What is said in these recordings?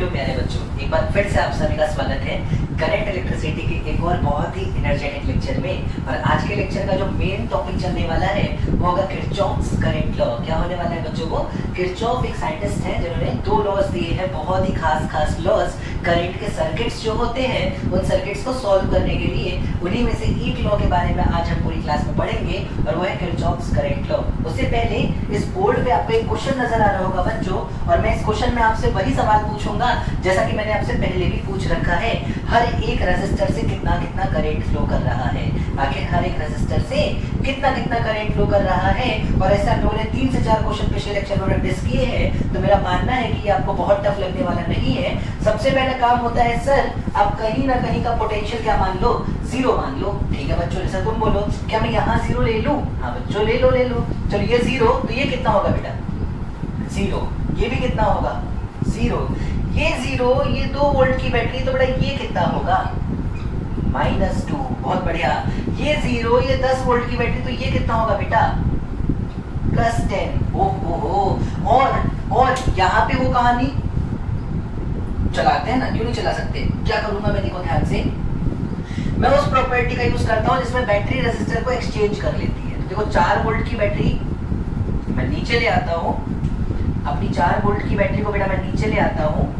Hello प्यारे बच्चों, एक बार फिर से आप सभी का स्वागत है करंट इलेक्ट्रिसिटी के एक और बहुत ही एनर्जेटिक लेक्चर में। और आज के लेक्चर का जो मेन टॉपिक चलने वाला है वो होगा किरचॉफ्स करंट लॉ। क्या होने वाला है बच्चों? वो किरचॉफ एक साइंटिस्ट हैं जिन्होंने दो लॉज दिए हैं, बहुत ही खास लॉज करंट के सर्किट्स जो होते हैं उन सर्किट्स को सॉल्व करने के लिए। उन्हीं में से एक लॉ के बारे में आज हम पूरी क्लास में पढ़ेंगे और वो है किरचॉफ्स करंट लॉ। उससे पहले इस बोर्ड पे आपको एक क्वेश्चन नजर आ रहा होगा बच्चों, और मैं इस क्वेश्चन में आपसे वही सवाल पूछूंगा जैसा कि मैंने आपसे पहले भी पूछ रखा है। हर एक रेजिस्टर से कितना करंट फ्लो कर रहा है, आखिर हर एक रेजिस्टर से कितना करंट फ्लो कर रहा है। और ऐसा हम लोगों ने 3 से 4 क्वेश्चन पिछले लेक्चर में प्रैक्टिस किए हैं, तो मेरा मानना है कि ये आपको बहुत टफ लगने वाला नहीं है। सबसे पहला काम होता है सर, आप कहीं ना कहीं का पोटेंशियल क्या मान लो, 0 मान लो। ठीक है बच्चों, जैसा तुम बोलो क्या मैं यहाँ 0 ले लूं? हाँ बच्चों ले लो। चलो ये 0, तो ये कितना होगा बेटा? 0। ये भी कितना होगा? 0। ये 0, ये 2 वोल्ट की बैटरी, तो बेटा ये कितना होगा? -2। बहुत बढ़िया। ये 0, ये 10 वोल्ट की बैटरी, तो ये कितना होगा बेटा? +10। ओहो। और यहाँ पे वो कहानी चलाते हैं ना, क्यों नहीं चला सकते? क्या करूंगा मैं, देखो ध्यान से, मैं उस प्रॉपर्टी का यूज करता हूँ जिसमें बैटरी रेजिस्टर को एक्सचेंज कर लेती है। देखो 4 वोल्ट की बैटरी मैं नीचे ले आता हूँ, अपनी 4 वोल्ट की बैटरी को बेटा मैं नीचे ले आता हूँ,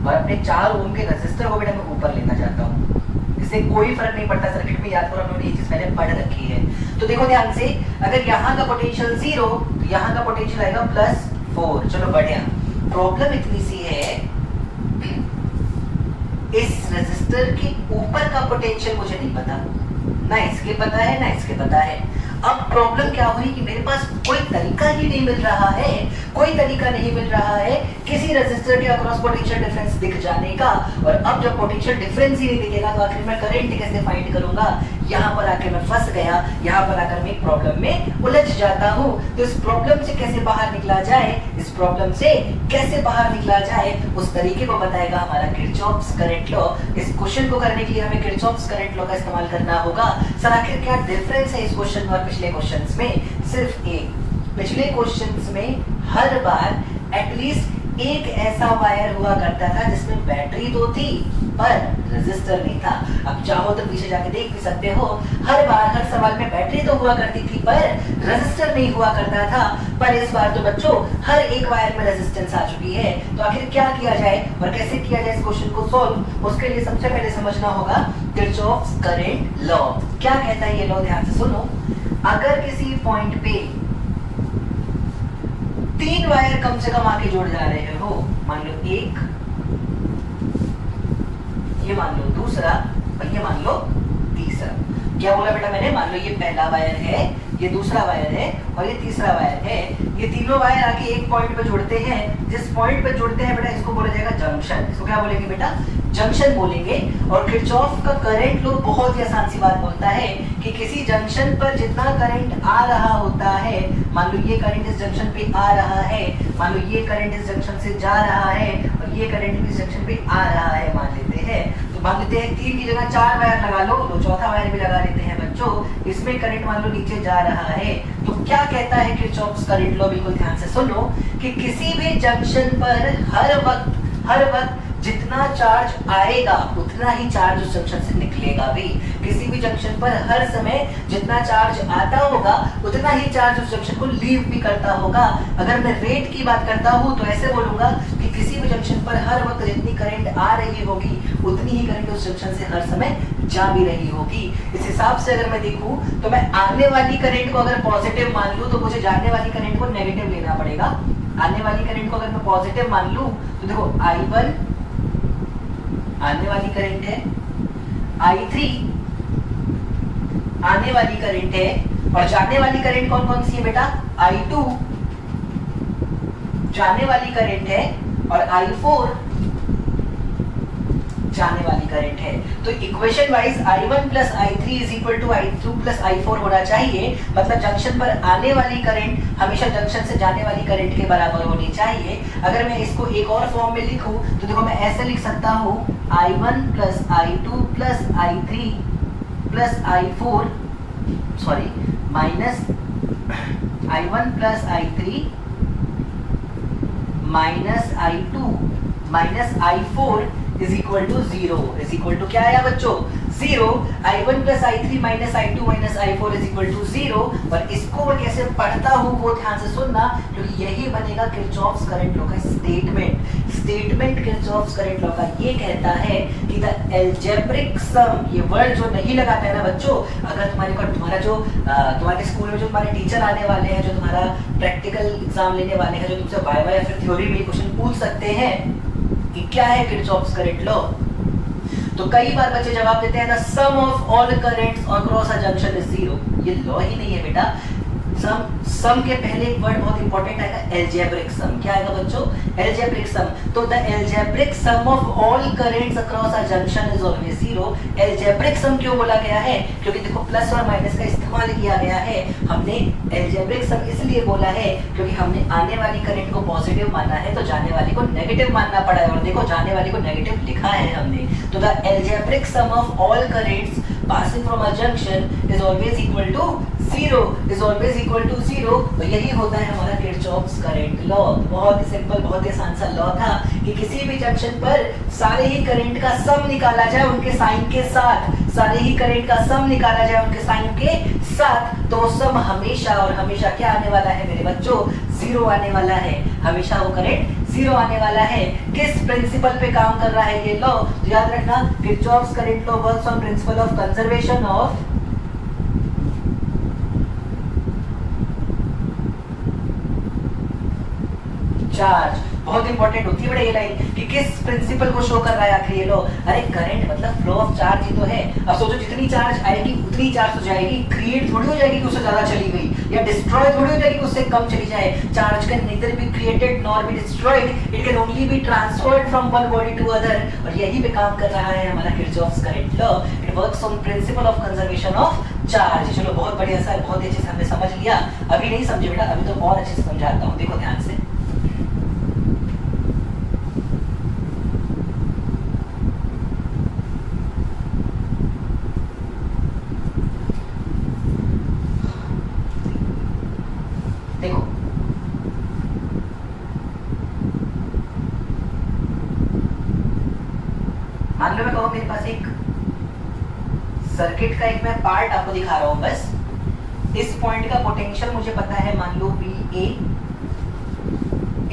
और अपने 4 ओम के रेजिस्टर को बेटा मैं ऊपर लेना चाहता हूँ। इससे कोई फर्क नहीं पड़ता सर्किट में, याद करो हम लोगों ने ये चीज पहले पढ़ रखी है। तो देखो ध्यान से, अगर यहाँ का पोटेंशियल 0 तो यहाँ का पोटेंशियल आएगा +4। चलो बढ़िया। प्रॉब्लम इतनी सी है, इस रेजिस्टर के ऊपर का पोटेंशियल मुझे नहीं पता, ना इसके पता है ना इसके पता है। अब प्रॉब्लम क्या हुई कि मेरे पास कोई तरीका ही नहीं मिल रहा है, किसी रेजिस्टर के अक्रॉस पोटेंशियल डिफरेंस दिख जाने का। और अब जब पोटेंशियल डिफरेंस ही नहीं दिखेगा तो आखिर मैं करंट कैसे फाइंड करूंगा? यहाँ पर आकर मैं फंस गया, यहाँ पर आकर मैं एक प्रॉब्लम में उलझ जाता हूँ। तो इस प्रॉब्लम से कैसे बाहर निकला जाए, उस तरीके को बताएगा हमारा किरचॉफ्स करंट लॉ। इस क्वेश्चन को करने के लिए हमें किरचॉफ्स करंट लॉ का इस्तेमाल करना होगा। सर आखिर क्या डिफरेंस है इस क्वेश्चन और पिछले क्वेश्चंस में? सिर्फ एक, पिछले क्वेश्चंस में हर बार एटलीस्ट एक ऐसा वायर हुआ करता था जिसमें बैटरी तो थी पर रेजिस्टर नहीं था। अब चाहो तो पीछे जाके देख भी सकते हो, हर बार हर सवाल में बैटरी तो हुआ करती थी पर रेजिस्टर नहीं हुआ करता था। पर इस बार तो बच्चों हर एक वायर में रेजिस्टेंस आ चुकी है। तो आखिर क्या किया जाए और कैसे किया जाए इस क्वेश्चन को सॉल्व? उसके लिए सबसे पहले समझना होगा किरचॉफ्स करंट लॉ। क्या कहता है ये लॉ? ध्यान से सुनो। अगर किसी पॉइंट पे 3 वायर कम से कम आके जोड़ जा रहे हो, मान लो 1, ये मान लो दूसरा, और ये मान लो तीसरा। क्या बोला बेटा मैंने? मान लो ये पहला वायर है, ये दूसरा वायर है और ये तीसरा वायर है। ये तीनों वायर आके एक पॉइंट पे जुड़ते हैं। जिस पॉइंट पे जुड़ते हैं बेटा इसको बोला जाएगा जंक्शन। इसको क्या बोलेंगे बेटा? जंक्शन बोलेंगे। और किरचॉफ का करंट लॉ बहुत ही आसान सी बात बोलता है कि किसी जंक्शन पर जितना करंट आ रहा होता है, मान लो ये करंट इस जंक्शन पे आ रहा है, मान लो ये करंट इस जंक्शन से जा रहा है और ये करंट भी इस जंक्शन पे आ रहा है, मान लेते हैं। तो मान लेते हैं 3 की जगह 4 वायर लगा लो, तो चौथा वायर भी लगा लेते हैं बच्चों। इसमें करंट मान लो नीचे जा रहा है। तो क्या कहता है किरचॉफ्स करंट लॉ? बिल्कुल ध्यान से सुनो कि किसी भी जंक्शन पर हर वक्त जितना चार्ज आएगा उतना ही चार्ज उस जंक्शन से निकलेगा भी। किसी भी जंक्शन पर हर समय जितना चार्ज आता होगा उतना ही चार्ज उस जंक्शन को लीव भी करता होगा। अगर मैं रेट की बात करता हूँ तो ऐसे बोलूंगा कि किसी भी जंक्शन पर हर वक्त जितनी करंट आ रही होगी उतनी ही करंट उस जंक्शन से हर समय जा भी रही होगी। इस हिसाब से अगर मैं देखूं तो मैं आने वाली करंट को अगर पॉजिटिव मान लूं तो मुझे जाने वाली करंट को नेगेटिव लेना पड़ेगा। आने वाली करंट को अगर मैं पॉजिटिव मान लूं तो देखो I1 आने वाली करंट है, I3 आने वाली करंट है, और जाने वाली करंट कौन कौन सी है बेटा? I2 जाने वाली करंट है और I4 जाने वाली करंट है। तो equation wise I1 plus I3 is equal to I2 plus I4 होना चाहिए। मतलब जंक्शन पर आने वाली करंट हमेशा जंक्शन से जाने वाली करंट के बराबर होनी चाहिए। अगर मैं इसको एक और फॉर्म में लिखूं तो देखो मैं ऐसे लिख सकता हूं I1 plus I2 plus I3 plus I4 minus I1 plus I3 minus I2 minus I4 is equal to 0 is equal to क्या आया बच्चों 0 I1 plus I3 minus I2 minus I4 is equal to 0 और इसको मैं कैसे पढ़ता हूँ वो ध्यान से सुनना क्योंकि यही बनेगा किरचॉफ्स करंट लॉ का स्टेटमेंट किरचॉफ्स करंट लॉ का ये कहता है कि द अलजेब्रिक सम ये वर्ड जो नहीं लगाता है ना बच्चों अगर तुम्हारा जो तुम्हारे स्कूल में जो तुम्हारे टीचर आने वाले हैं जो तुम्हारा प्रैक्टिकल एग्जाम लेने वाले हैं जो तुमसे वाइवा या फिर थ्योरी में क्वेश्चन पूछ सकते हैं कि क्या है किरचॉफ्स करंट लॉ तो कई बार बच्चे जवाब देते हैं the sum of all currents across a junction is 0 ये लॉ ही नहीं है बेटा सम के पहले एक वर्ड बहुत इंपॉर्टेंट आएगा अलजेब्रिक सम क्या आएगा बच्चों अलजेब्रिक सम तो the algebraic sum of all currents across a junction is always 0 algebraic sum क्यों बोला गया है क्योंकि देखो प्लस और माइनस का इस्तेमाल किया गया है हमने अलजेब्रिक सम इसलिए बोला है क्योंकि हमने आने वाली करंट को पॉजिटिव माना है तो जाने वाली को नेगेटिव मानना पड़ा है और देखो जाने वाली को नेगेटिव लिखा है हमने तो the algebraic sum of all currents passing from a junction is always equal to 0 is always equal to 0 तो यही होता है हमारा किरचॉफ्स करंट लॉ बहुत ही सिंपल बहुत ही आसान सा लॉ था कि किसी भी जंक्शन पर सारे ही करंट का सम निकाला जाए उनके साइन के साथ सारे ही करंट का सम निकाला जाए उनके साइन के साथ तो वो सम हमेशा और हमेशा क्या आने वाला है मेरे बच्चों 0 आने वाला है हमेशा वो करंट 0 आने वाला है किस प्रिंसिपल पे काम कर रहा है ये लॉ तो याद रखना Kirchhoff's current law works on principle of conservation of charge बहुत इंपॉर्टेंट होती है बेटा ये लाइन कि किस प्रिंसिपल को शो कर रहा है आखिर ये लो अरे करंट मतलब फ्लो ऑफ चार्ज ही तो है अब सोचो जितनी चार्ज आएगी उतनी चार्ज हो जाएगी क्रिएट थोड़ी हो जाएगी कि उससे ज्यादा चली गई या डिस्ट्रॉय थोड़ी हो जाएगी कि उससे कम चली जाए charge can neither be created nor be destroyed it can only be transferred from one body to other और यही पे काम कर रहा है हमारा Kirchhoff's current law it works on principle of conservation of charge चलो बहुत बढ़िया सर बहुत ही अच्छे से हमने समझ लिया अभी नहीं समझे बेटा अभी तो और अच्छे से समझाता हूँ देखो ध्यान से मान लो मैं कहूँ मेरे पास एक सर्किट का एक मैं पार्ट आपको दिखा रहा हूँ बस इस पॉइंट का पोटेंशियल मुझे पता है मान लो VA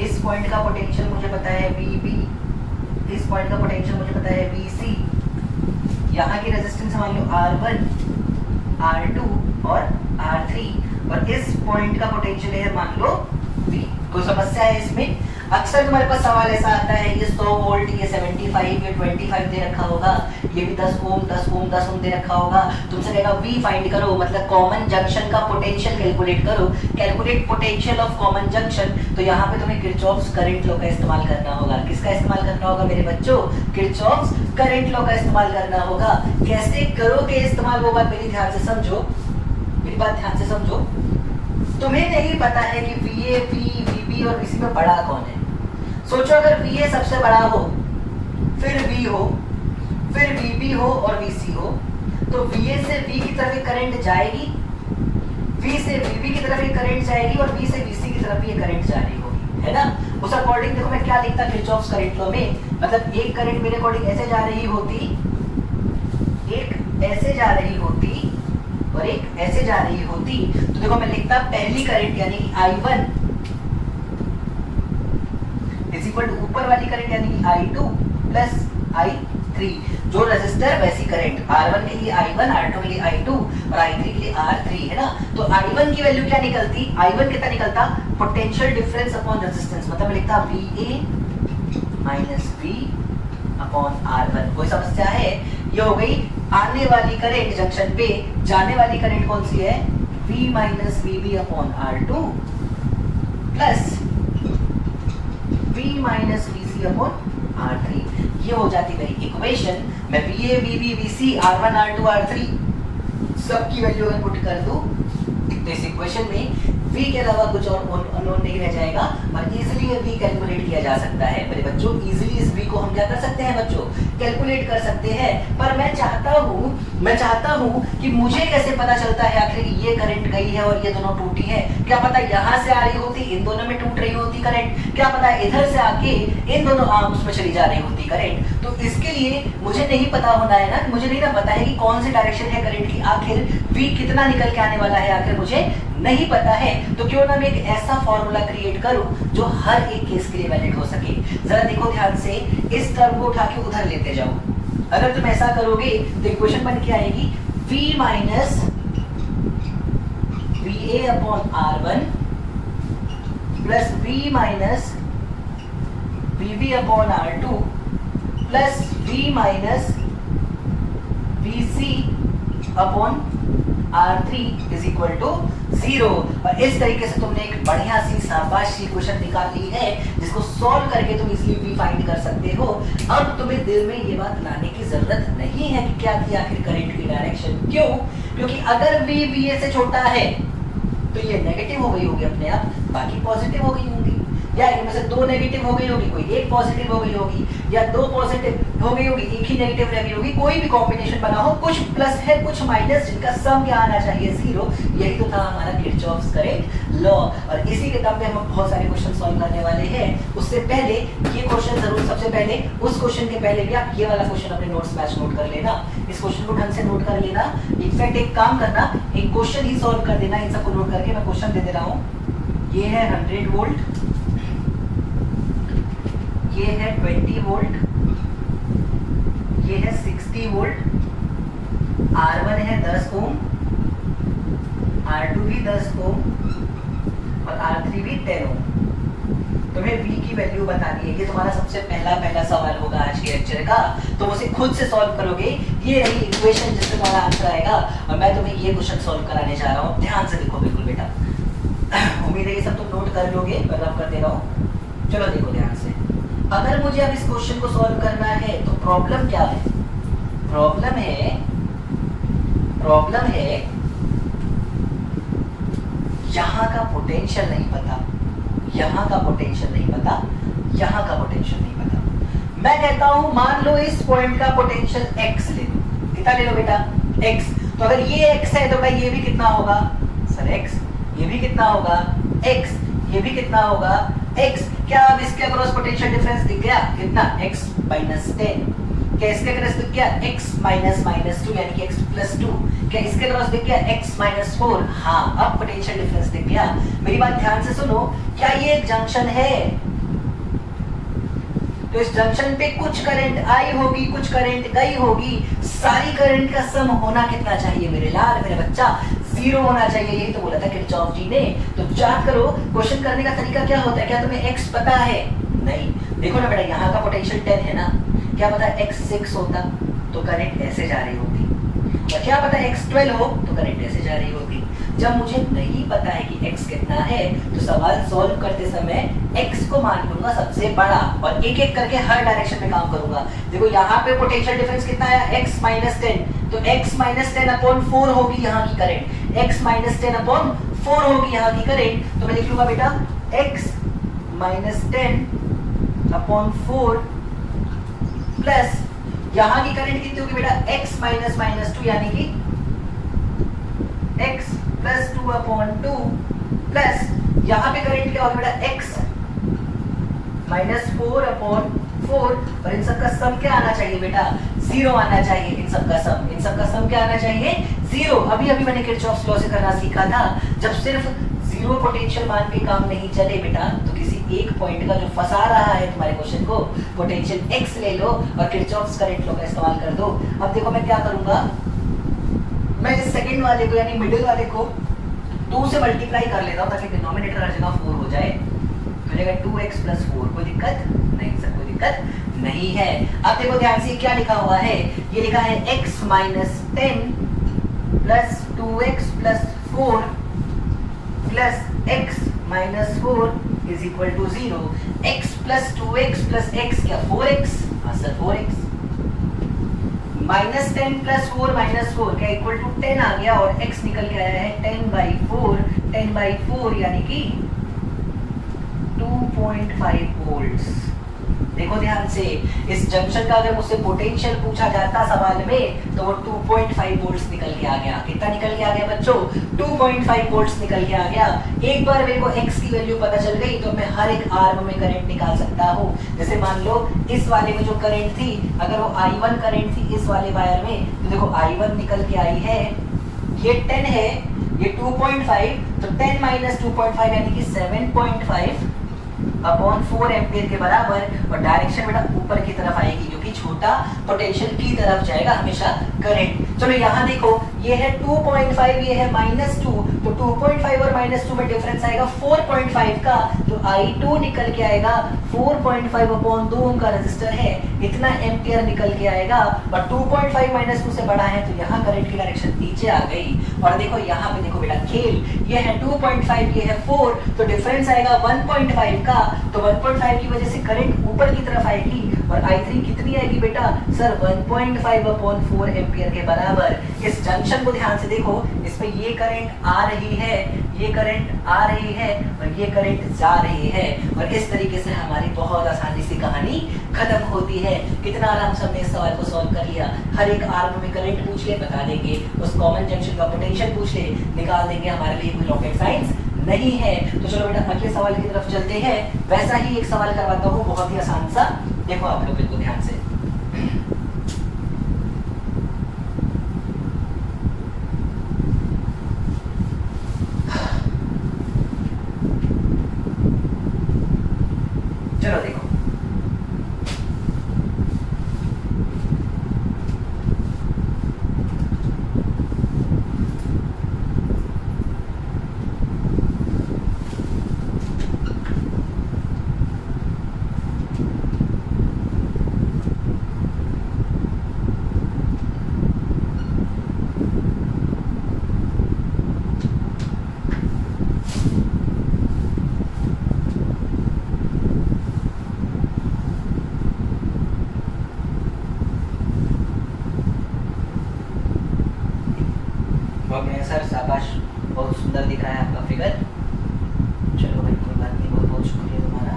इस पॉइंट का पोटेंशियल मुझे पता है VB इस पॉइंट का पोटेंशियल मुझे पता है VC यहाँ की रेजिस्टेंस मान लो R1 R2 और R3 और इस पॉइंट का पोटेंशियल है मान लो V कोई समस्या है इसमें अक्सर तुम्हारे पास सवाल ऐसा आता है ये 100 वोल्ट ये 75 ये 25 दे रखा होगा ये भी 10 ओम दे रखा होगा तुमसे कहेगा V फाइंड करो मतलब कॉमन जंक्शन का पोटेंशियल कैलकुलेट करो calculate potential of common junction तो यहाँ पे तुम्हें किरचॉफ्स करंट लॉ का इस्तेमाल करना होगा किसका इस्तेमाल करना होगा मेरे बच्चों किरचॉफ्स करंट लॉ का इस्तेमाल करना होगा कैसे करोगे इस्तेमाल वो बात मेरी ध्यान से समझो मेरी बात ध्यान से समझो तुम्हें नहीं पता है कि VA VB और VC में बड़ा कौन है सोचो अगर VA सबसे बड़ा हो फिर V हो फिर VB हो और VC हो तो VA से V की तरफ एक करंट जाएगी V से VB की तरफ एक करंट जाएगी और V से VC की तरफ भी एक करंट जा रही होगी है ना उस अकॉर्डिंग देखो मैं क्या लिखता किरचॉफ्स करंट लॉ में मतलब एक करंट मेरे अकॉर्डिंग ऐसे जा रही होती एक ऐसे जा रही होती और एक ऐसे जा रही होती तो देखो मैं लिखता पहली करंट यानी कि I1 इज इक्वल टू ऊपर वाली करंट यानी कि I2 प्लस I3 जो रेजिस्टर वैसी करंट R1 के लिए I1 R2 के लिए I2 और I3 के लिए R3 है ना तो I1 की वैल्यू क्या निकलती I1 कितना निकलता पोटेंशियल डिफरेंस अपॉन रेजिस्टेंस मतलब मैं लिखता VA minus V upon R1 कोई समस्या है ये हो गई आने वाली करंट जंक्शन पे जाने वाली करंट कौन सी है V minus VB upon R2 plus V minus VC upon R3 ये हो जाती मेरी इक्वेशन मैं VA VB VC R1 R2 R3 सबकी वैल्यू अगर पुट कर दूं तो इस इक्वेशन में v के अलावा कुछ और अननोन नहीं रह जाएगा और इजीली ये v कैलकुलेट किया जा सकता है। मेरे बच्चों इजीली इस v को हम क्या कर सकते हैं बच्चों, कैलकुलेट कर सकते हैं। पर मैं चाहता हूँ कि मुझे कैसे पता चलता है आखिर ये करंट गई है और ये दोनों टूटी है। क्या पता यहाँ से आ रही होती, इन दोनों में टूट रही होती करंट, क्या पता इधर से आके इन दोनों आर्म्स में चली जा रही होती करंट। तो इसके लिए मुझे नहीं पता होना है ना, मुझे नहीं ना पता है कि कौन सी डायरेक्शन है करंट की, आखिर v कितना निकल के आने वाला है, आखिर मुझे नहीं पता है। तो क्यों ना मैं एक ऐसा फॉर्मूला क्रिएट करूं जो हर एक केस के लिए वैलिड हो सके। जरा देखो ध्यान से, इस टर्म को उठा के उधर लेते जाओ। अगर तुम ऐसा करोगे तो इक्वेशन बन के आएगी v minus VA upon R1 plus v minus VB upon R2 plus v minus VC upon R3 is equal to 0। और इस तरीके से तुमने एक बढ़िया सी शाबाशी क्वेश्चन निकाली है जिसको सॉल्व करके तुम इजीली v फाइंड कर सकते हो। अब तुम्हें दिल में ये बात लाने की जरूरत नहीं है कि क्या थी आखिर करंट की डायरेक्शन। क्यों? क्योंकि अगर v VA से छोटा है तो ये नेगेटिव हो गई होगी अपने आप, बाकी पॉजिटिव हो गई होंगी, या इनमें से दो नेगेटिव हो गई होगी, कोई एक पॉजिटिव हो गई होगी, या दो पॉजिटिव हो गई होगी, एक ही नेगेटिव रह गई होगी। कोई भी कॉम्बिनेशन बना हो, कुछ प्लस है कुछ माइनस, जिनका सम क्या आना चाहिए 0। यही तो था हमारा किरचॉफ्स करंट लॉ। और इसी के दम पे हम बहुत सारे क्वेश्चन सॉल्व करने वाले हैं। उससे पहले ये क्वेश्चन जरूर, सबसे पहले उस क्वेश्चन के पहले भी आप ये वाला क्वेश्चन अपने नोट्स मैच नोट कर लेना, इस क्वेश्चन को ढंग से नोट कर लेना। इनफैक्ट एक काम करना, एक क्वेश्चन ही सॉल्व कर देना, इन सबको नोट करके मैं क्वेश्चन दे दे रहा हूँ। ये है 100 वोल्ट, ये है 20 वोल्ट, ये है 60 वोल्ट, R1 है 10 ओम, R2 भी 10 ओम और R3 भी 10 ओम। तुम्हें V की वैल्यू बतानी है, ये तुम्हारा सबसे पहला सवाल होगा आज के लेक्चर का। तुम उसे खुद से सॉल्व करोगे, ये रही इक्वेशन जिससे तुम्हारा आंसर आएगा। और मैं तुम्हें ये क्वेश्चन सॉल्व कराने जा रहा हूँ, ध्यान से देखो बिल्कुल बेटा। उम्मीद है ये सब तुम नोट कर लोगे, मैं रब कर दे रहा हूँ। चलो देखो ध्यान से, अगर मुझे अब इस क्वेश्चन को सॉल्व करना है तो प्रॉब्लम क्या है? प्रॉब्लम है यहां का पोटेंशियल नहीं पता, यहां का पोटेंशियल नहीं पता, यहां का पोटेंशियल नहीं पता। मैं कहता हूं मान लो इस पॉइंट का पोटेंशियल x ले लो। कितना ले लो बेटा? x। तो अगर ये x है तो भाई ये भी कितना होगा सर x, ये भी कितना होगा x, ये भी कितना होगा x। क्या अब इसके अक्रॉस पोटेंशियल डिफरेंस दिख गया? कितना? x minus 10। क्या इसके अक्रॉस दिख गया? x माइनस -2 यानी कि x प्लस 2। क्या इसके अक्रॉस दिख गया? x minus 4। हाँ, अब पोटेंशियल डिफरेंस दिख गया। मेरी बात ध्यान से सुनो, क्या ये एक जंक्शन है? तो इस जंक्शन पे कुछ करंट आई होगी, कुछ करंट गई होगी, सारी करंट का सम होना कितना चाहिए मेरे लाल, मेरे बच्चा? 0 होना चाहिए। यही तो बोला था किरचॉफ जी ने। तो याद करो, क्वेश्चन करने का तरीका क्या होता है? क्या तुम्हें x पता है? नहीं। देखो ना बेटा, यहाँ का पोटेंशियल 10 है ना, क्या पता x 6 होता तो करंट ऐसे जा रही होती, और क्या पता x 12 हो तो करंट ऐसे जा रही होती। जब मुझे नहीं पता है कि x कितना है तो सवाल सॉल्व करते समय x को मान लूंगा सबसे बड़ा और एक एक करके हर डायरेक्शन में काम करूंगा। देखो यहाँ पे पोटेंशियल डिफरेंस कितना है? x माइनस 10, तो x माइनस 10 अपॉन 4 होगी यहाँ की करंट, x माइनस 10 अपॉन 4 होगी यहाँ की करंट। तो मैं लिख लूंगा बेटा x माइनस 10 अपॉन 4 प्लस यहाँ की करंट कितनी होगी बेटा? x माइनस -2 यानी कि x प्लस 2 अपॉन 2 प्लस यहाँ पे करंट क्या होगा बेटा? x minus 4 upon 4। और इन सबका सम क्या आना चाहिए बेटा? 0 आना चाहिए। इन सबका सम क्या आना चाहिए? 0। अभी मैंने किरचॉफ्स लॉ से करना सीखा था। जब सिर्फ 0 पोटेंशियल मान पे काम नहीं चले बेटा, तो किसी एक पॉइंट का जो फंसा रहा है तुम्हारे क्वेश्चन को, पोटेंशियल x ले लो और किरचॉफ्स करंट लॉ का इस्तेमाल कर दो। अब देखो मैं क्या करूंगा, मैं इस सेकंड वाले को यानी मिडिल वाले को 2 से मल्टीप्लाई कर लेता हूँ ताकि डिनोमिनेटर हर जगह 4 हो जाए। तो जाएगा 2x प्लस 4। कोई दिक्कत नहीं सर, कोई दिक्कत नहीं है। अब देखो ध्यान से क्या लिखा हुआ है, ये लिखा है x minus 10 plus 2x plus 4 plus x minus 4 is equal to 0। x plus 2x plus x क्या? 4x। हाँ sir 4x। Minus 10 plus 4 minus 4 क्या इक्वल टू 10 आ गया, और x निकल के आया है 10/4 10/4 यानी कि 2.5 वोल्ट्स। देखो ध्यान से, इस जंक्शन का अगर मुझसे पोटेंशियल पूछा जाता सवाल में तो वो 2.5 वोल्ट्स निकल के आ गया। कितना निकल के आ गया बच्चों? 2.5 वोल्ट्स निकल के आ गया। एक बार मेरे को x की वैल्यू पता चल गई तो मैं हर एक आर्म में करंट निकाल सकता हूँ। जैसे मान लो इस वाले में जो करंट थी, अगर वो I1 करंट थी इस वाले वायर में, तो देखो I1 निकल के आई है, ये 10 है, ये 2.5, तो 10 माइनस 2.5 यानी कि 7.5 अपॉन 4 एम्पियर के बराबर, और डायरेक्शन बेटा ऊपर की तरफ आएगी क्योंकि छोटा पोटेंशियल की तरफ जाएगा हमेशा करंट। चलो यहाँ देखो, ये है 2.5, ये है -2, तो 2.5 और -2 में डिफरेंस आएगा 4.5 का, तो I2 निकल के आएगा 4.5 अपॉन 2 ओम का रेजिस्टर है, इतना एम्पियर निकल के आएगा। और 2.5 -2 से बड़ा है तो यहाँ करंट की डायरेक्शन नीचे आ गई। और देखो यहाँ पे देखो बेटा खेल, ये है 2.5, ये है 4, तो डिफरेंस आएगा 1.5 का, तो 1.5 की वजह से करंट ऊपर की तरफ आएगी। और I3 कितनी आएगी बेटा? सर 1.5 अपॉन 4 एम्पियर के बराबर। इस जंक्शन को ध्यान से देखो, इसमें ये करंट आ रही है, ये करंट आ रही है और ये करंट जा रही है, और इस तरीके से हमारी बहुत आसानी से कहानी खत्म होती है। कितना आराम से हमने इस सवाल को सॉल्व कर लिया। हर एक आर्म में करंट पूछ ले, बता देंगे, उस कॉमन जंक्शन का पोटेंशियल पूछ ले, निकाल देंगे। हमारे लिए कोई रॉकेट साइंस नहीं है। तो चलो बेटा अगले सवाल की तरफ चलते हैं। वैसा ही एक सवाल करवाता हूँ, बहुत ही आसान सा, देखो आप लोग बिल्कुल ध्यान से। चलो देखो, सर शाबाश, बहुत सुंदर दिख रहा है आपका फिगर। चलो भाई कोई बात नहीं, बहुत बहुत शुक्रिया तुम्हारा।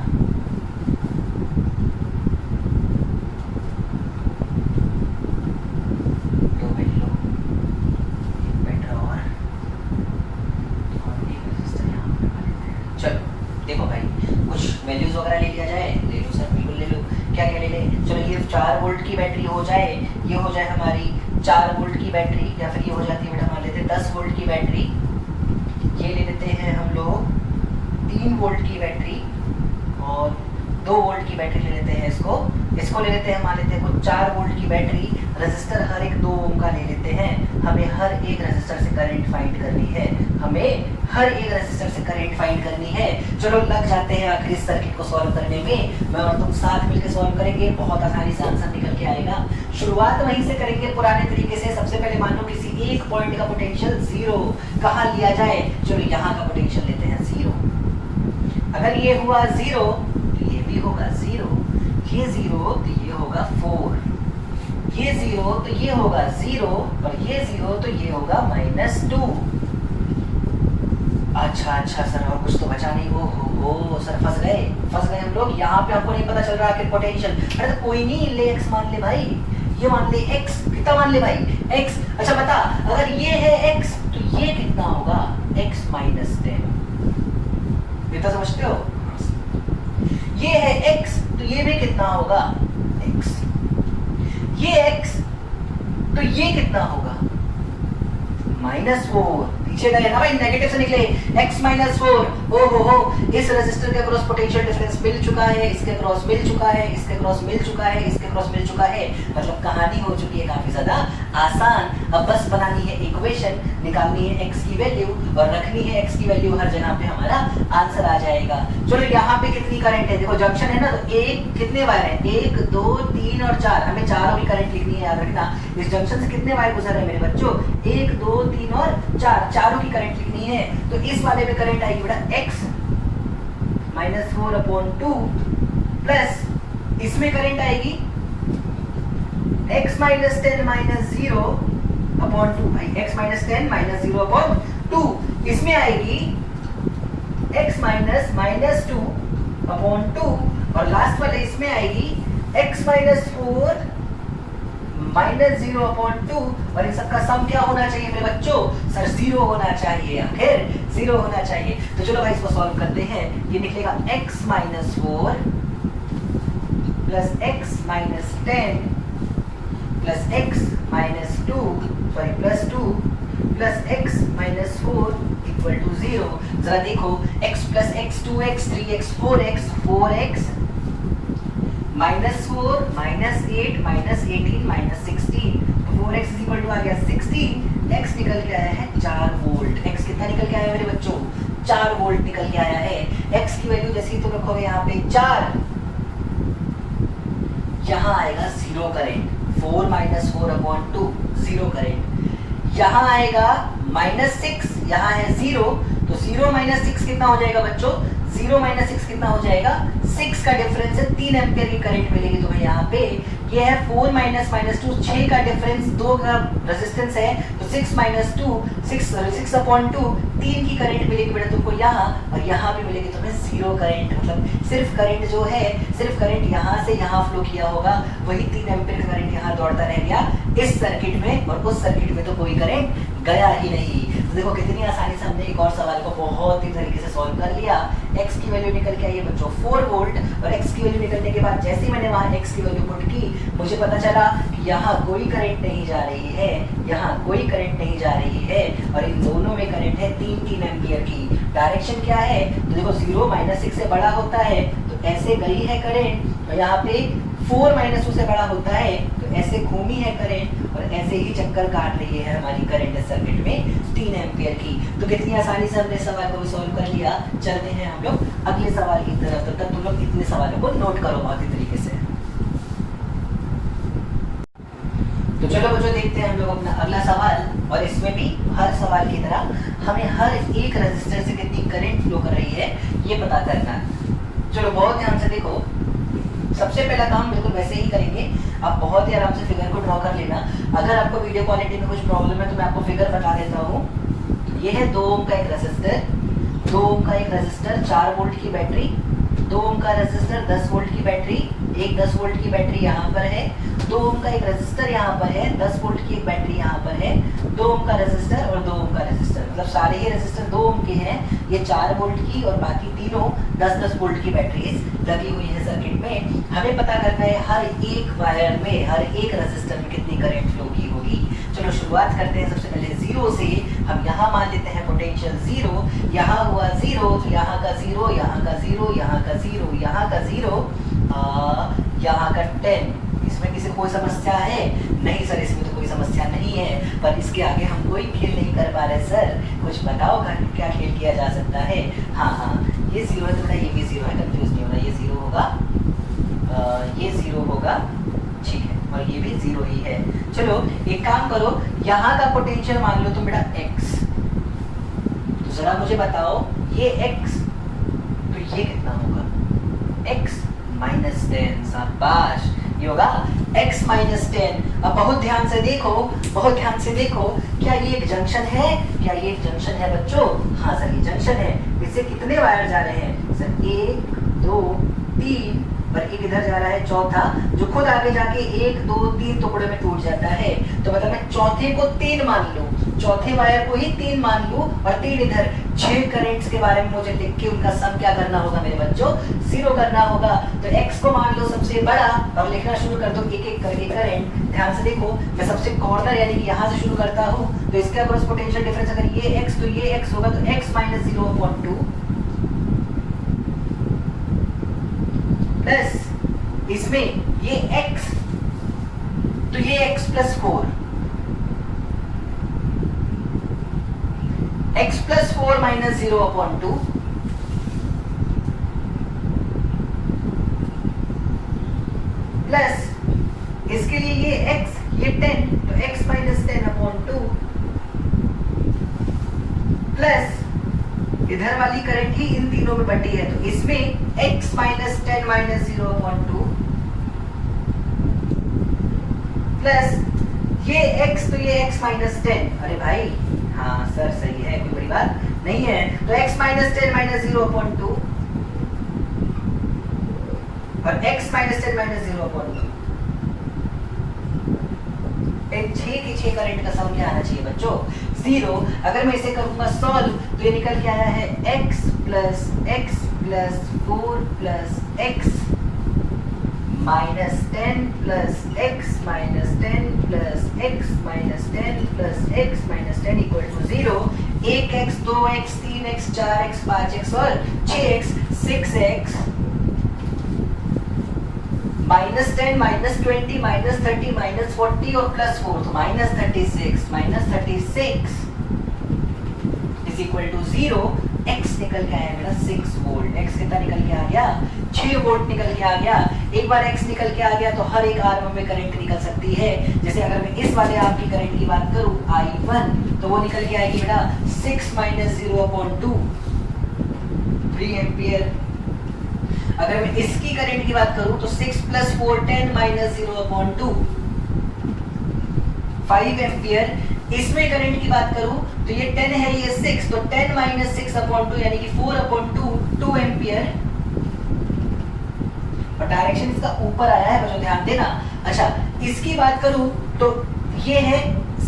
लो भाई लो, एक बैटरा और एक रजिस्टर यहाँ पे लगा लेते हैं। चलो देखो भाई, कुछ वैल्यूज वगैरह ले लिया जाए। ले लो सर, बिल्कुल ले लो। क्या क्या ले ले? चलो ये 4 वोल्ट की बैटरी हो जाए, ये हो जाए हमारी 4 वोल्ट की बैटरी, या फिर ये हो जाती है बेटा मान लेते हैं 10 वोल्ट की बैटरी। ये ले लेते हैं हम लोग 3 वोल्ट की बैटरी, और 2 वोल्ट की बैटरी ले लेते हैं। इसको ले लेते हैं, मान लेते हैं कुछ 4 वोल्ट की बैटरी। रेजिस्टर हर एक 2 ओम का ले लेते हैं। हमें हर एक रेजिस्टर से करंट फाइंड करनी है, हमें हर एक रेजिस्टर से करंट फाइंड करनी है। चलो लग जाते हैं आखिर इस सर्किट को सॉल्व करने में। मैं और तुम साथ मिलकर सॉल्व करेंगे, बहुत आसानी से आंसर निकल के आएगा। शुरुआत वहीं से करेंगे पुराने तरीके से। सबसे पहले मान लो किसी एक पॉइंट का पोटेंशियल 0 कहाँ लिया जाए? चलो यहाँ का पोटेंशियल लेते हैं 0। अगर ये हुआ 0 तो ये भी होगा 0, ये 0 तो ये होगा 4, ये 0 तो ये होगा 0, और ये 0 तो ये होगा -2। अच्छा सर, और कुछ तो बचा नहीं। ओ सर फंस गए हम लोग। यहाँ पे हमको नहीं पता चल रहा कि पोटेंशियल। अरे तो कोई नहीं, ले x मान ले भाई, ये मान ले x। कितना मान ले भाई? x। अच्छा बता, अगर ये है x तो ये कितना होगा? x -10। इतना समझते हो? ये है x तो ये भी कितना होगा? x। ये x तो ये कितना होगा? -4। पीछे गए ना भाई, नेगेटिव से निकले, x -4। ओ हो, इस रेजिस्टर के क्रॉस पोटेंशियल डिफरेंस मिल चुका है, इसके क्रॉस मिल चुका है, इसके क्रॉस मिल चुका है, इसके क्रॉस मिल चुका है। मतलब कहानी हो चुकी है काफी ज्यादा आसान। अब बस बनानी है इक्वेशन, निकालनी है x की वैल्यू और रखनी है x की वैल्यू हर जगह पे, हमारा आंसर आ जाएगा। चलो यहाँ पे कितनी करंट है? देखो जंक्शन है ना, तो एक कितने वायर है? 1 2 3 और 4। हमें चारों की करंट लिखनी है, याद रखना। इस जंक्शन से कितने वायर गुजर रहे हैं मेरे बच्चों? 1 2 3 और 4, चारों की करंट लिखनी है। तो इस वाले में करंट आएगी बेटा x -4/2 प्लस इसमें करंट आएगी x -10 -0/2 भाई, x -10 -0/2 इसमें आएगी x माइनस माइनस 2 अपॉन 2 और लास्ट वाले इसमें आएगी x माइनस 4 माइनस 0 अपॉन 2 और इन सबका सम क्या होना चाहिए मेरे बच्चों? सर 0 होना चाहिए, आखिर 0 होना चाहिए। तो चलो भाई इसको सॉल्व करते हैं। ये निकलेगा x minus 4 plus x minus 10 plus x minus 2 sorry plus 2 plus x minus 4 equal to 0। जरा देखो x plus x 2x 3x 4x 4x minus 4 minus 8 minus 18 minus 16 तो 4x इज इक्वल टू आ गया 16। x निकल के आया है 4 volt. x कितना निकल के आया मेरे बच्चों? 4 वोल्ट निकल के आया है। x की वैल्यू जैसी तो रखोगे यहाँ पे 4, यहाँ आएगा 0 करेंट। 4 minus 4 upon 2 0 current. यहाँ आएगा माइनस 6, यहाँ है 0 तो 0 माइनस 6 कितना हो जाएगा बच्चों? 0 माइनस 6 कितना हो जाएगा? 6 का डिफरेंस है 3 एम्पियर की करंट मिलेगी तुम्हें यहाँ पे। ये है 4 माइनस माइनस 2 6 का डिफरेंस 2 का रेजिस्टेंस है तो 6 माइनस 2 6 अपॉन 2 3 की करंट मिलेगी बेटा तुमको यहाँ और यहाँ पे मिलेगी तुम्हें 0 करंट। मतलब सिर्फ करंट जो है सिर्फ करंट यहाँ से यहाँ फ्लो किया होगा, वही 3 एम्पियर का करंट यहाँ दौड़ता रह गया इस सर्किट में और उस सर्किट में तो कोई करंट गया ही नहीं। तो देखो कितनी आसानी से हमने एक और सवाल को बहुत ही तरीके से सॉल्व कर लिया। x की वैल्यू निकल के आई है बच्चों 4 वोल्ट और x की वैल्यू निकलने के बाद जैसे ही मैंने वहाँ x की वैल्यू पुट की मुझे पता चला कि यहाँ कोई करंट नहीं जा रही है, यहाँ कोई करंट नहीं जा रही है और इन दोनों में करंट है 3 एम्पियर की। डायरेक्शन क्या है? तो देखो 0 माइनस 6 से बड़ा होता है तो ऐसे गई है करंट और यहाँ पे 4 माइनस 2 से बड़ा होता है तो ऐसे घूमी है करंट और ऐसे ही चक्कर काट रही है हमारी करंट इस सर्किट में 3 एम्पियर की। तो कितनी आसानी से हमने सवाल को भी सॉल्व कर लिया। चलते हैं हम लोग अगले सवाल की तरफ। तब तक तुम लोग इतने सवालों को नोट करो बहुत ही तरीके से। तो चलो बच्चों देखते हैं हम लोग अपना अगला सवाल और इसमें भी हर सवाल की तरह हमें हर एक रेजिस्टर से कितनी करंट फ्लो कर रही है ये पता करना है। चलो बहुत ध्यान से देखो। सबसे पहला काम बिल्कुल वैसे ही करेंगे, आप बहुत ही आराम से फिगर को ड्रॉ कर लेना। अगर आपको वीडियो क्वालिटी में कुछ प्रॉब्लम है तो मैं आपको फिगर बता देता हूँ। ये है 2 ओम का एक रेजिस्टर, 2 ओम का एक रेजिस्टर, 4 वोल्ट की बैटरी, 2 ओम का रेजिस्टर, 10 वोल्ट की बैटरी, एक 10 वोल्ट की बैटरी यहाँ पर है, 2 ओम का एक रेजिस्टर यहाँ पर है, 10 वोल्ट की एक बैटरी यहाँ पर है, 2 ओम का रेजिस्टर और 2 ओम का रेजिस्टर। मतलब सारे ही रेजिस्टर 2 ओम के हैं। ये 4 वोल्ट की और बाकी तीनों 10-10 वोल्ट की बैटरीज लगी हुई है सर्किट में। हमें पता करना है हर एक वायर में हर एक रेजिस्टर में कितनी करंट फ्लो की होगी। चलो शुरुआत करते हैं सबसे पहले 0 से। हम यहाँ मान लेते हैं पोटेंशियल 0, यहाँ हुआ 0 तो यहाँ का 0, यहाँ का 0, यहाँ का 0, यहाँ का 0, यहाँ का 10। इसमें किसी को कोई समस्या है? नहीं सर इसमें तो कोई समस्या नहीं है, पर इसके आगे हम कोई खेल नहीं कर पा रहे सर, कुछ बताओ क्या खेल किया जा सकता है? हाँ ये 0 है तो ये भी 0 है, कंफ्यूज नहीं होना। ये 0 होगा, ये 0 होगा, ठीक है, और ये भी 0 ही है। चलो एक काम करो, यहाँ का पोटेंशियल मान लो तुम बेटा x, तो जरा मुझे बताओ ये x तो ये कितना होगा? x minus 10। शाबाश, ये होगा x माइनस 10। अब बहुत ध्यान से देखो, बहुत ध्यान से देखो, क्या ये एक जंक्शन है? क्या ये एक जंक्शन है बच्चों? हाँ सर ये जंक्शन है। इससे कितने वायर जा रहे हैं सर? 1 2 3 और एक इधर जा रहा है चौथा, जो खुद आगे जाके 1 2 3 टुकड़े में टूट जाता है। तो मतलब मैं चौथे को 3 मान लूं, चौथे वायर को ही 3 मान लूं और 3 इधर। 6 करंट्स के बारे में मुझे लिख के उनका सम क्या करना होगा मेरे बच्चों? 0 करना होगा। तो x को मान लो सबसे बड़ा और लिखना शुरू कर दो एक एक करके करंट। ध्यान से देखो, मैं सबसे कॉर्नर यानी कि यहाँ से शुरू करता हूँ तो इसके अक्रॉस पोटेंशियल डिफरेंस अगर ये x तो ये x होगा तो x माइनस 0/2 प्लस इसमें ये x तो ये x plus 4, x plus 4 minus 0/2 plus इसके लिए ये x ये 10 तो x माइनस 10/2 प्लस इधर वाली करंट ही इन तीनों में बटी है तो इसमें x माइनस 10 माइनस 0/2 प्लस ये x तो ये x माइनस 10। अरे भाई हाँ सर सही है, कोई बड़ी बात नहीं है, तो x माइनस 10 माइनस 0/2 और x माइनस 10 माइनस 0/2 इन 6 के 6 करंट का सम क्या आना चाहिए बच्चों? 0। अगर मैं इसे करूंगा सॉल्व तो ये निकल के आया है x plus 4 plus x minus 10 plus x minus 10 plus x minus 10 plus x minus 10 equal to 0। 1x 2x 3x 4x 5x और 6x 6x minus 10 minus 20 minus 30 minus 40 और प्लस 4 तो minus 36 is equal to 0। x निकल के आया मेरा 6 volt. x कितना निकल के आ गया? 6 वोल्ट निकल के आ गया। एक बार x निकल के आ गया तो हर एक आर्म में करंट निकल सकती है। जैसे अगर मैं इस वाले आर्म की करंट की बात करूं I1 तो वो निकल के आएगी बेटा 6 माइनस 0/2 3 एम्पियर। अगर मैं इसकी करंट की बात करूं तो 6 प्लस 4 10 माइनस 0/2 5 एम्पियर। इसमें करंट की बात करूं तो ये 10 है, ये 6 तो 10 माइनस 6/2 यानी कि 4/2 2 एम्पियर। और डायरेक्शन इसका ऊपर आया है बच्चों, ध्यान देना। अच्छा, इसकी बात करूं तो ये है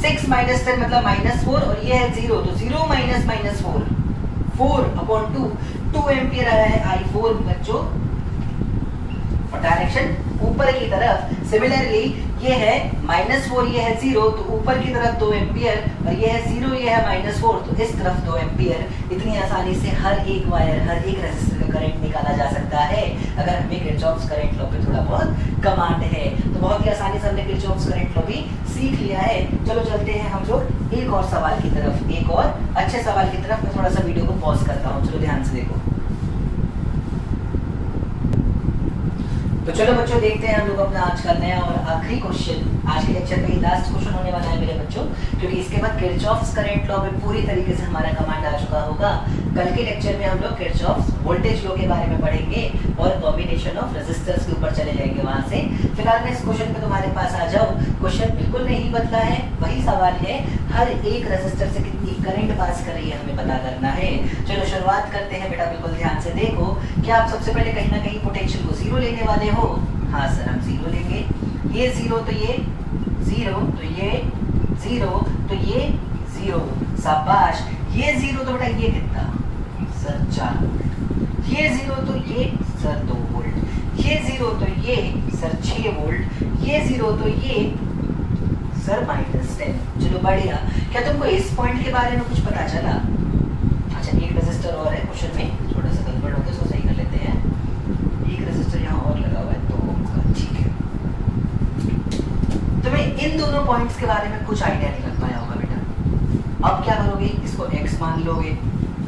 6 माइनस 10 मतलब माइनस 4 और ये है 0 तो 0 माइनस माइनस 4/2 2 एम्पियर आया है I4 बच्चों। और डायरेक्शन ऊपर की तरफ। सिमिलरली ये है -4 ये है 0 तो ऊपर की तरफ 2 एम्पियर और ये है 0 ये है -4 तो इस तरफ 2 एम्पियर। इतनी आसानी से हर एक वायर हर एक रेजिस्टर का करंट निकाला जा सकता है अगर हमें किरचॉफ्स करंट लॉ पे थोड़ा बहुत कमांड है। तो बहुत ही आसानी से हमने किरचॉफ्स करंट लॉ भी सीख लिया है। चलो चलते हैं हम लोग एक और सवाल की तरफ, एक और अच्छे सवाल की तरफ। मैं थोड़ा सा वीडियो को पॉज करता हूँ, चलो ध्यान से देखो। तो चलो बच्चों देखते हैं हम लोग अपना आज का नया और आखिरी क्वेश्चन। आज के लेक्चर का ही लास्ट क्वेश्चन होने वाला है मेरे बच्चों, क्योंकि इसके बाद किरचॉफ्स करंट लॉ में पूरी तरीके से हमारा कमांड आ चुका होगा। कल के लेक्चर में हम लोग किरचॉफ्स वोल्टेज लॉ के बारे में पढ़ेंगे और कॉम्बिनेशन ऑफ रेजिस्टर्स के ऊपर चले जाएंगे वहां से। फिलहाल मैं इस क्वेश्चन पे तुम्हारे पास आ जाऊं। क्वेश्चन बिल्कुल नहीं बदला है, वही सवाल है, हर एक रेजिस्टर से कितनी करंट पास कर रही है हमें पता करना है। चलो शुरुआत करते हैं बेटा, बिल्कुल ध्यान से देखो। क्या आप सबसे पहले कहीं ना कहीं पोटेंशियल को 0 लेने वाले हो? हाँ सर, हम 0 लेंगे। ये 0 तो ये 0 तो ये 0 तो ये 0, शाबाश। ये 0 तो बेटा ये कितना सर 4 वोल्ट। ये 0 तो ये सर 2 वोल्ट। ये 0 तो ये सर 6 वोल्ट। ये 0 तो ये सर -10। चलो बढ़िया। क्या तुमको इस पॉइंट के बारे में कुछ पता चला? अच्छा, एक रेजिस्टर और है क्वेश्चन में, थोड़ा सा गड़बड़ हो गया, इसको सही कर लेते हैं। एक रेजिस्टर यहाँ और लगा हुआ है 2 ओम का, ठीक है। तुम्हें इन दोनों पॉइंट्स के बारे में कुछ आइडिया नहीं लग पाया होगा बेटा। अब क्या करोगे? इसको x मान लोगे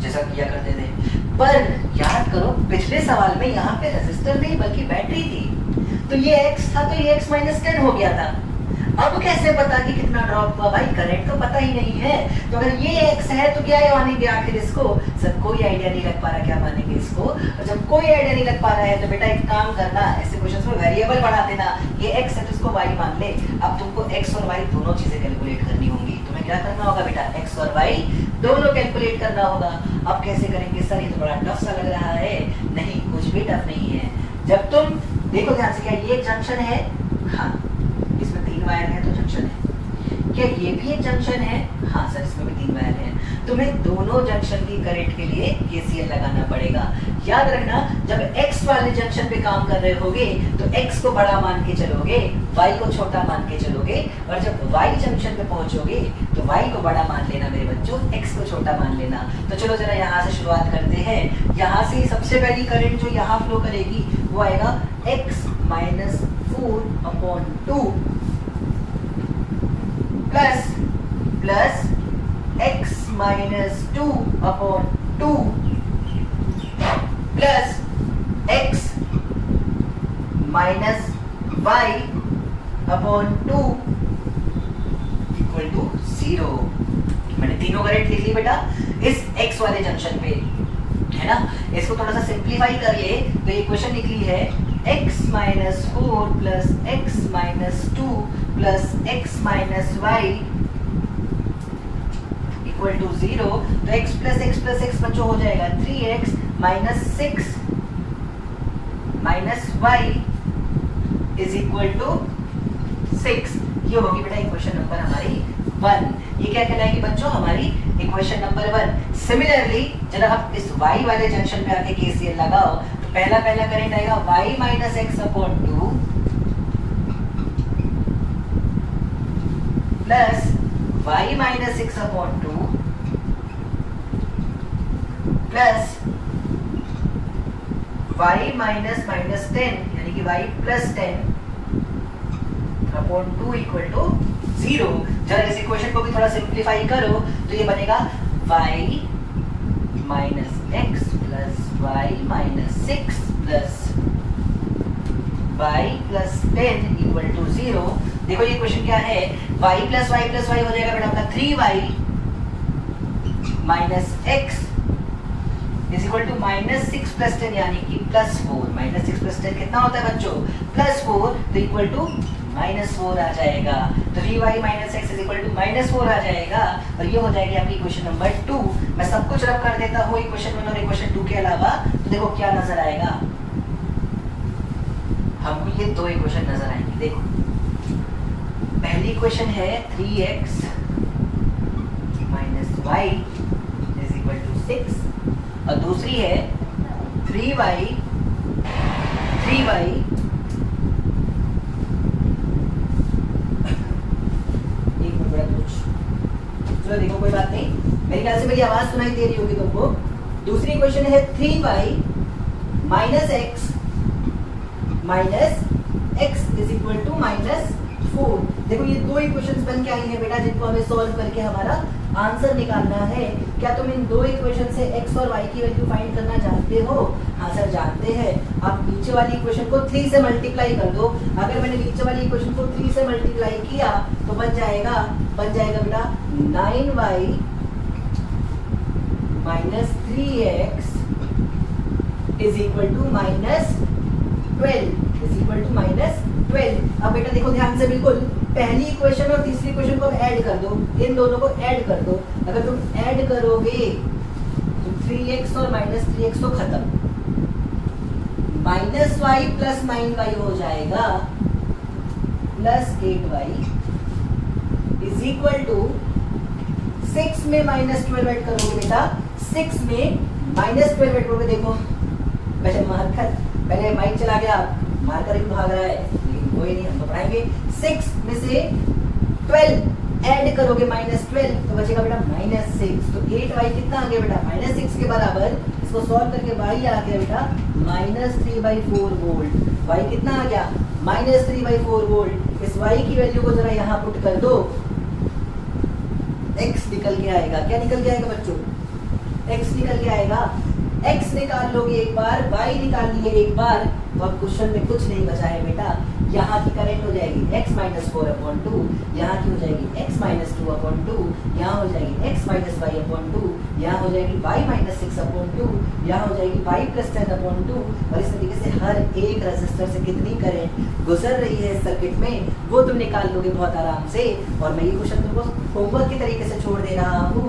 जैसा किया करते थे। पर याद करो पिछले सवाल में यहाँ पे रेजिस्टर नहीं बल्कि बैटरी थी, तो ये x था तो ये x -10 हो गया था। अब कैसे पता कि कितना ड्रॉप हुआ? भाई करंट तो पता ही नहीं है। तो अगर ये x है तो क्या मानेंगे आखिर इसको? सर कोई आइडिया नहीं लग पा रहा, क्या मानेंगे इसको? और जब कोई आइडिया नहीं लग पा रहा है तो बेटा एक काम करना, ऐसे क्वेश्चंस में वेरिएबल बढ़ा देना। ये x है तो इसको y मान ले। अब तुमको x और y दोनों चीजें कैलकुलेट करनी होंगी। तुम्हें क्या करना होगा बेटा? x और y दोनों कैलकुलेट करना होगा। अब कैसे करेंगे सर? ये तो बड़ा टफ सा लग रहा है। नहीं, कुछ भी टफ नहीं है। जब तुम देखो ध्यान से, क्या ये जंक्शन है? हाँ, इसमें 3 वायर है तो जंक्शन है। क्या ये भी एक जंक्शन है? हाँ सर, इसमें भी 3 वायर है। तुम्हें दोनों जंक्शन की करंट के लिए KCL लगाना पड़ेगा। याद रखना, जब x वाले जंक्शन पे काम कर रहे होगे तो x को बड़ा मान के चलोगे, y को छोटा मान के चलोगे, और जब y जंक्शन पे पहुंचोगे तो y को बड़ा मान लेना मेरे बच्चों, x को छोटा मान लेना। तो चलो जरा यहाँ से शुरुआत करते हैं। यहाँ से सबसे पहली करंट जो यहाँ फ्लो करेगी वो आएगा x -4/2 plus x -2/2 plus x -y/2 equal to 0। मैंने तीनों करंट लिख ली बेटा इस x वाले जंक्शन पे, है ना। इसको थोड़ा सा सिंप्लीफाई कर ले तो ये इक्वेशन निकली है x -4 plus x -2 plus x -y equal to 0, तो x प्लस x बच्चों हो जाएगा 3x minus 6 minus y is equal to 6। ये होगी बेटा इक्वेशन नंबर हमारी 1। ये क्या कहलाएगी बच्चों? हमारी इक्वेशन नंबर 1। सिमिलरली जब आप इस y वाले जंक्शन पे आके KCL लगाओ तो पहला करंट आएगा y minus x upon 2 plus y minus 6 upon 2 plus y minus 10 यानी कि y plus 10 upon 2 equal to 0। जरा इस इक्वेशन को भी थोड़ा सिंप्लीफाई करो तो ये बनेगा y minus x plus y minus 6 plus y plus 10 equal to 0। देखो ये क्वेश्चन क्या है, y प्लस y हो जाएगा बेटा आपका 3y minus x is equal to minus 6 plus 10 यानी कि प्लस 4। माइनस 6 प्लस 10 कितना होता है बच्चों? प्लस 4, तो इक्वल टू माइनस 4 आ जाएगा। तो 3y minus x is equal to minus 4 आ जाएगा और ये हो जाएगी आपकी इक्वेशन नंबर 2। मैं सब कुछ रब कर देता हूँ इक्वेशन 1 और इक्वेशन 2 के अलावा, तो देखो क्या नजर आएगा हमको। ये दो इक्वेशन नजर आएंगी। देखो पहली इक्वेशन है 3x minus y is equal to 6 और दूसरी है 3y चलो देखो कोई बात नहीं, मेरे ख्याल से मेरी आवाज सुनाई दे रही होगी तुमको। दूसरी इक्वेशन है 3y minus x is equal to minus 4। देखो ये दो इक्वेशंस बन के आई हैं बेटा जिनको हमें सॉल्व करके हमारा आंसर निकालना है। क्या तुम इन दो इक्वेशन से x और y की वैल्यू फाइंड करना जानते हो? हाँ सर जानते हैं। आप नीचे वाली इक्वेशन को 3 से मल्टीप्लाई कर दो। अगर मैंने नीचे वाली इक्वेशन को 3 से मल्टीप्लाई किया तो बन जाएगा बेटा 9y minus 3x is equal to minus 12। अब बेटा देखो ध्यान से बिल्कुल, पहली इक्वेशन और तीसरी इक्वेशन को ऐड कर दो, इन दोनों को ऐड कर दो। अगर तुम ऐड करोगे तो 3x और माइनस 3x तो खत्म, माइनस y प्लस 9y हो जाएगा plus 8y is equal to 6 में माइनस 12 ऐड करोगे बेटा, 6 में माइनस 12 ऐड करोगे। देखो पहले माइक चला गया, मार्कर ही भाग रहा है, लेकिन कोई नहीं, हम तो पढ़ाएंगे। 6 में से 12 ऐड करोगे माइनस 12 तो बचेगा बेटा माइनस 6। तो 8y कितना आ गया बेटा? माइनस 6 के बराबर। इसको सॉल्व करके y आ गया बेटा माइनस 3/4 वोल्ट। y कितना आ गया? Minus 3/4 volt. इस y की वैल्यू को जरा यहाँ पुट कर दो, x निकल के आएगा। क्या निकल के आएगा बच्चों? x निकल के आएगा। x निकाल लोगे एक बार, y निकाल लिए एक बार, तो अब क्वेश्चन में कुछ नहीं बचा है बेटा। यहाँ की करंट हो जाएगी x माइनस 4/2, यहाँ की हो जाएगी x माइनस 2/2, यहाँ हो जाएगी x माइनस y/2, यहाँ हो जाएगी y माइनस 6/2, यहाँ हो जाएगी y प्लस 10/2। और इस तरीके से हर एक रजिस्टर से कितनी करंट गुजर रही है इस सर्किट में वो तुम निकाल लोगे बहुत आराम से। और मैं ये क्वेश्चन तुमको होमवर्क की तरीके से छोड़ दे रहा हूँ।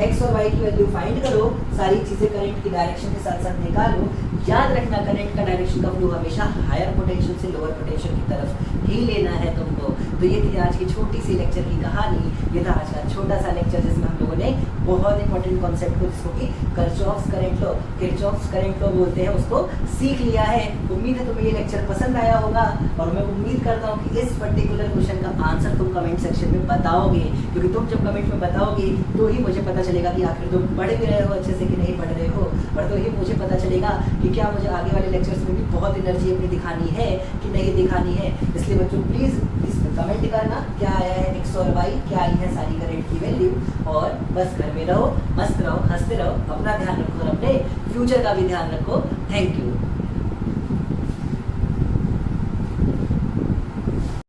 x और y की वैल्यू फाइंड करो, सारी चीजें करंट की डायरेक्शन के साथ साथ निकालो। याद रखना करंट का डायरेक्शन का फ्लो हमेशा हायर पोटेंशियल से लोअर पोटेंशियल की तरफ ही लेना है तुमको। तो ये थी आज की छोटी सी लेक्चर की कहानी। ये था आज का छोटा सा लेक्चर जिसमें हम लोगों ने बहुत इंपॉर्टेंट कॉन्सेप्ट को, जिसको कि किरचॉफ्स करंट लॉ बोलते हैं, उसको सीख लिया है। उम्मीद है तुम्हें ये लेक्चर पसंद आया होगा और मैं उम्मीद करता हूँ कि इस पर्टिकुलर क्वेश्चन का आंसर तुम कमेंट सेक्शन में बताओगे, क्योंकि तुम जब कमेंट में बताओगे तो ही मुझे पता चलेगा कि आखिर तुम पढ़ भी रहे हो अच्छे से कि नहीं पढ़ रहे हो, और तो ही मुझे पता चलेगा कि क्या मुझे आगे वाले लेक्चर्स में भी बहुत एनर्जी अपनी दिखानी है कि नहीं दिखानी है। इसलिए बच्चों प्लीज़ इसमें कमेंट करना क्या आया है x और y, क्या आई है सारी करंट की वैल्यू। और बस घर में रहो, मस्त रहो, हंसते रहो, अपना ध्यान रखो और अपने फ्यूचर का भी ध्यान रखो। Thank you.